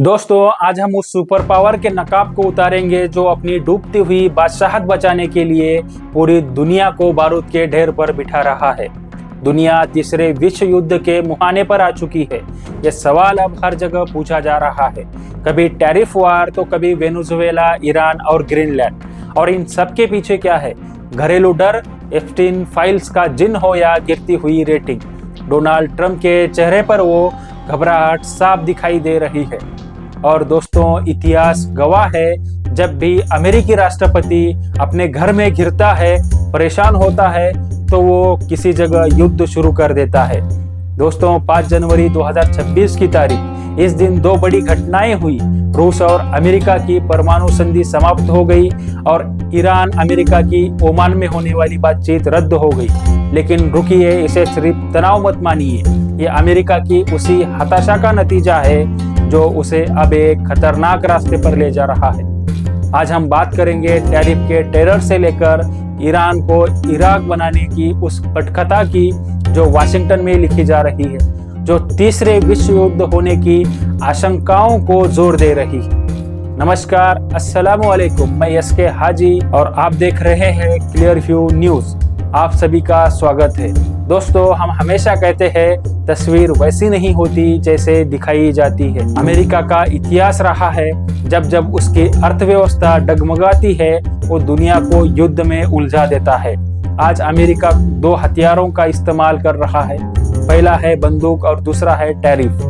दोस्तों, आज हम उस सुपर पावर के नकाब को उतारेंगे जो अपनी डूबती हुई बादशाहत बचाने के लिए पूरी दुनिया को बारूद के ढेर पर बिठा रहा है। दुनिया तीसरे विश्व युद्ध के मुहाने पर आ चुकी है। यह सवाल अब हर जगह पूछा जा रहा है, कभी टैरिफ वार तो कभी वेनेजुएला, ईरान और ग्रीनलैंड। और इन सब के पीछे क्या है? घरेलू डर, एप्स्टीन फाइल्स का जिन हो या गिरती हुई रेटिंग। डोनाल्ड ट्रंप के चेहरे पर वो घबराहट साफ दिखाई दे रही है। और दोस्तों, इतिहास गवाह है, जब भी अमेरिकी राष्ट्रपति अपने घर में घिरता है, परेशान होता है, तो वो किसी जगह युद्ध शुरू कर देता है। दोस्तों, 5 जनवरी 2026 की तारीख, इस दिन दो बड़ी घटनाएं हुई। रूस और अमेरिका की परमाणु संधि समाप्त हो गई और ईरान अमेरिका की ओमान में होने वाली बातचीत रद्द हो गई। लेकिन रुकिए, इसे सिर्फ तनाव मत मानिए, ये अमेरिका की उसी हताशा का नतीजा है जो उसे अब एक खतरनाक रास्ते पर ले जा रहा है। आज हम बात करेंगे टैरिफ के टेरर से लेकर ईरान को इराक बनाने की उस पटकथा की जो वाशिंगटन में लिखी जा रही है, जो तीसरे विश्व युद्ध होने की आशंकाओं को जोर दे रही है। नमस्कार, अस्सलाम वालेकुम, मैं एसके हाजी और आप देख रहे हैं क्लियर व्यू न्यूज। आप सभी का स्वागत है। दोस्तों, हम हमेशा कहते हैं तस्वीर वैसी नहीं होती जैसे दिखाई जाती है। अमेरिका का इतिहास रहा है, जब जब उसकी अर्थव्यवस्था डगमगाती है वो दुनिया को युद्ध में उलझा देता है। आज अमेरिका 2 हथियारों का इस्तेमाल कर रहा है। पहला है बंदूक और दूसरा है टैरिफ।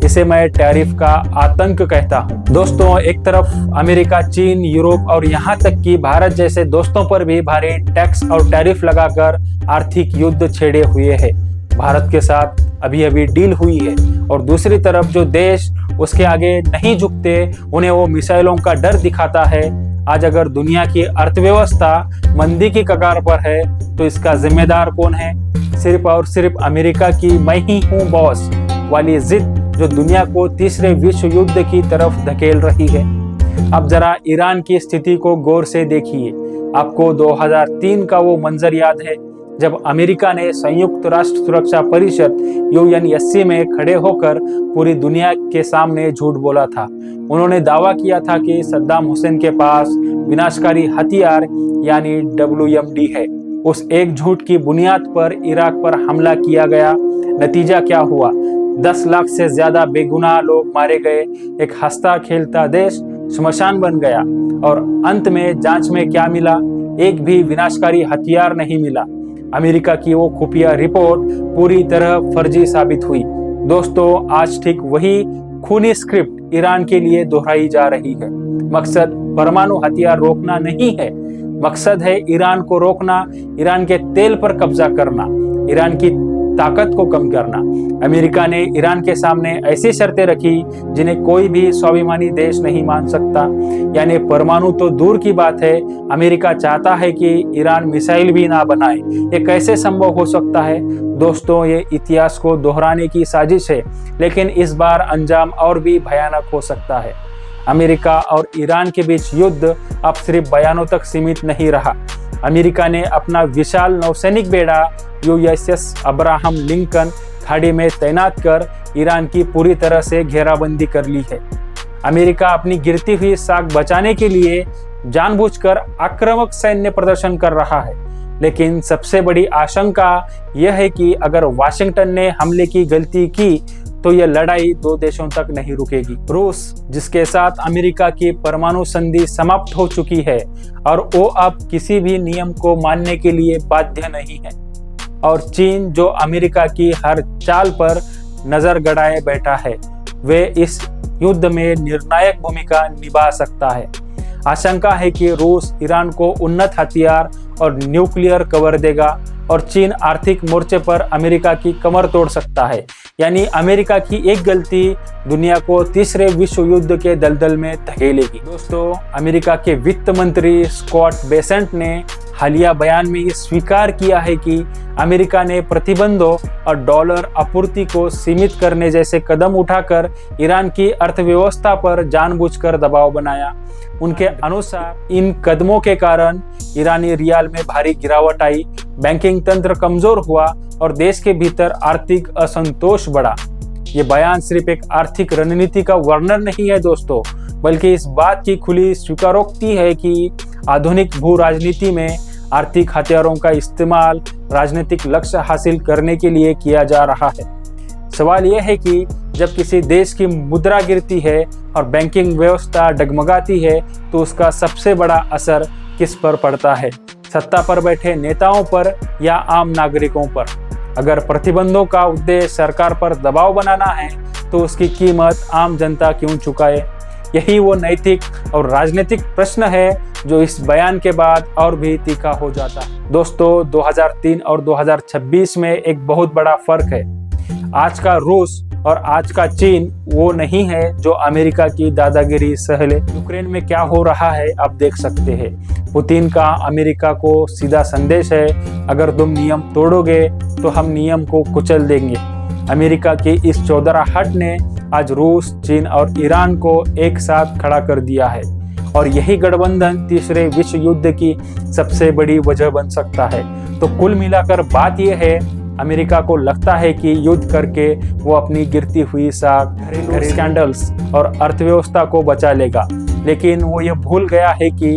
इसे मैं टैरिफ का आतंक कहता हूँ। दोस्तों, एक तरफ अमेरिका, चीन, यूरोप और यहाँ तक कि भारत जैसे दोस्तों पर भी भारी टैक्स और टैरिफ लगाकर आर्थिक युद्ध छेड़े हुए है। भारत के साथ अभी अभी डील हुई है और दूसरी तरफ जो देश उसके आगे नहीं झुकते, उन्हें वो मिसाइलों का डर दिखाता है। आज अगर दुनिया की अर्थव्यवस्था मंदी की कगार पर है तो इसका जिम्मेदार कौन है? सिर्फ और सिर्फ अमेरिका की मैं ही हूँ बॉस वाली जिद जो दुनिया को तीसरे विश्व युद्ध की तरफ धकेल रही है। अब जरा ईरान की स्थिति को गौर से देखिए। आपको 2003 का वो मंजर याद है जब अमेरिका ने संयुक्त राष्ट्र सुरक्षा परिषद UNSC में खड़े होकर पूरी दुनिया के सामने झूठ बोला था। उन्होंने दावा किया था कि सद्दाम हुसैन के पास विनाशकारी हथियार यानी WMD है। उस एक झूठ की बुनियाद पर इराक पर हमला किया गया। नतीजा क्या हुआ? 10 लाख से ज्यादा बेगुनाह लोग मारे गए। एक हंसता खेलता देश श्मशान बन गया। और अंत में जांच में क्या मिला? एक भी विनाशकारी हथियार नहीं मिला। अमेरिका की वो खुफिया रिपोर्ट पूरी तरह फर्जी साबित हुई। दोस्तों, आज ठीक वही खूनी स्क्रिप्ट ईरान के लिए दोहराई जा रही है। मकसद परमाणु हथियार रोकना नहीं है, मकसद है ईरान को रोकना, ईरान के तेल पर कब्जा करना, ईरान की ताकत को कम करना। अमेरिका ने ईरान के सामने ऐसी शर्तें रखी जिन्हें कोई भी स्वाभिमानी देश नहीं मान सकता। यानी परमाणु तो दूर की बात है, अमेरिका चाहता है कि ईरान मिसाइल भी ना बनाए। ये कैसे संभव हो सकता है? दोस्तों, ये इतिहास को दोहराने की साजिश है, लेकिन इस बार अंजाम और भी भयानक हो सकता है। अमेरिका और ईरान के बीच युद्ध अब सिर्फ बयानों तक सीमित नहीं रहा। अमेरिका ने अपना विशाल नौसैनिक बेड़ा USS अब्राहम लिंकन खाड़ी में तैनात कर ईरान की पूरी तरह से घेराबंदी कर ली है। अमेरिका अपनी गिरती हुई साख बचाने के लिए जानबूझकर आक्रामक सैन्य प्रदर्शन कर रहा है। लेकिन सबसे बड़ी आशंका यह है कि अगर वाशिंगटन ने हमले की गलती की तो यह लड़ाई 2 देशों तक नहीं रुकेगी। रूस, जिसके साथ अमेरिका की परमाणु संधि समाप्त हो चुकी है और वो अब किसी भी नियम को मानने के लिए बाध्य नहीं है। और चीन, जो अमेरिका की हर चाल पर नजर गड़ाए बैठा है, वे इस युद्ध में निर्णायक भूमिका निभा सकता है। आशंका है कि रूस ईरान को उन्नत हथियार और न्यूक्लियर कवर देगा और चीन आर्थिक मोर्चे पर अमेरिका की कमर तोड़ सकता है। यानी अमेरिका की एक गलती दुनिया को तीसरे विश्व युद्ध के दलदल में धकेलेगी। दोस्तों, अमेरिका के वित्त मंत्री स्कॉट बेसेंट ने हालिया बयान में ये स्वीकार किया है कि अमेरिका ने प्रतिबंधों और डॉलर आपूर्ति को सीमित करने जैसे कदम उठाकर ईरान की अर्थव्यवस्था पर जानबूझकर दबाव बनाया। उनके अनुसार इन कदमों के कारण ईरानी रियाल में भारी गिरावट आई, बैंकिंग तंत्र कमजोर हुआ और देश के भीतर आर्थिक असंतोष बढ़ा। ये बयान सिर्फ एक आर्थिक रणनीति का वर्णन नहीं है दोस्तों, बल्कि इस बात की खुली स्वीकारोक्ति है कि आधुनिक भू राजनीति में आर्थिक हथियारों का इस्तेमाल राजनीतिक लक्ष्य हासिल करने के लिए किया जा रहा है। सवाल यह है कि जब किसी देश की मुद्रा गिरती है और बैंकिंग व्यवस्था डगमगाती है तो उसका सबसे बड़ा असर किस पर पड़ता है, सत्ता पर बैठे नेताओं पर या आम नागरिकों पर। अगर प्रतिबंधों का उद्देश्य सरकार पर दबाव बनाना है तो उसकी कीमत आम जनता क्यों चुकाए? यही वो नैतिक और राजनीतिक प्रश्न है जो इस बयान के बाद और भी तीखा हो जाता है। दोस्तों, 2003 और 2026 में एक बहुत बड़ा फर्क है। आज का रूस और आज का चीन वो नहीं है जो अमेरिका की दादागिरी सह ले। यूक्रेन में क्या हो रहा है आप देख सकते हैं। पुतिन का अमेरिका को सीधा संदेश है, अगर तुम नियम तोड़ोगे तो हम नियम को कुचल देंगे। अमेरिका की इस चौधराहट ने आज रूस, चीन और ईरान को एक साथ खड़ा कर दिया है और यही गठबंधन तीसरे विश्व युद्ध की सबसे बड़ी वजह बन सकता है। तो कुल मिलाकर बात यह है, अमेरिका को लगता है कि युद्ध करके वो अपनी गिरती हुई साख, घरेलू स्कैंडल्स और अर्थव्यवस्था को बचा लेगा, लेकिन वो ये भूल गया है कि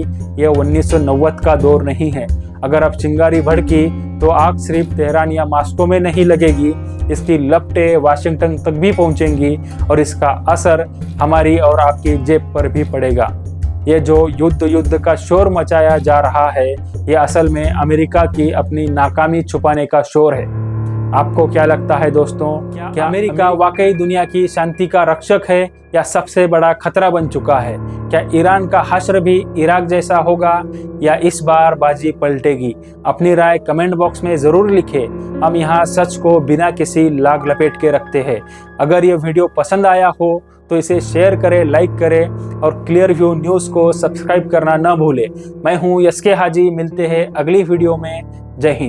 यह 1990 का दौर नहीं है। अगर अब चिंगारी भड़की तो आग सिर्फ तेहरान या मास्को में नहीं लगेगी, इसकी लपटें वाशिंगटन तक भी पहुंचेंगी और इसका असर हमारी और आपकी जेब पर भी पड़ेगा। ये जो युद्ध का शोर मचाया जा रहा है, ये असल में अमेरिका की अपनी नाकामी छुपाने का शोर है। आपको क्या लगता है दोस्तों, क्या अमेरिका वाकई दुनिया की शांति का रक्षक है या सबसे बड़ा खतरा बन चुका है? क्या ईरान का हश्र भी इराक जैसा होगा या इस बार बाजी पलटेगी? अपनी राय कमेंट बॉक्स में ज़रूर लिखें। हम यहाँ सच को बिना किसी लाग लपेट के रखते हैं। अगर ये वीडियो पसंद आया हो तो इसे शेयर करें, लाइक करें और क्लियर व्यू न्यूज़ को सब्सक्राइब करना न भूलें। मैं हूँ SK हाजी, मिलते हैं अगली वीडियो में। जय हिंद।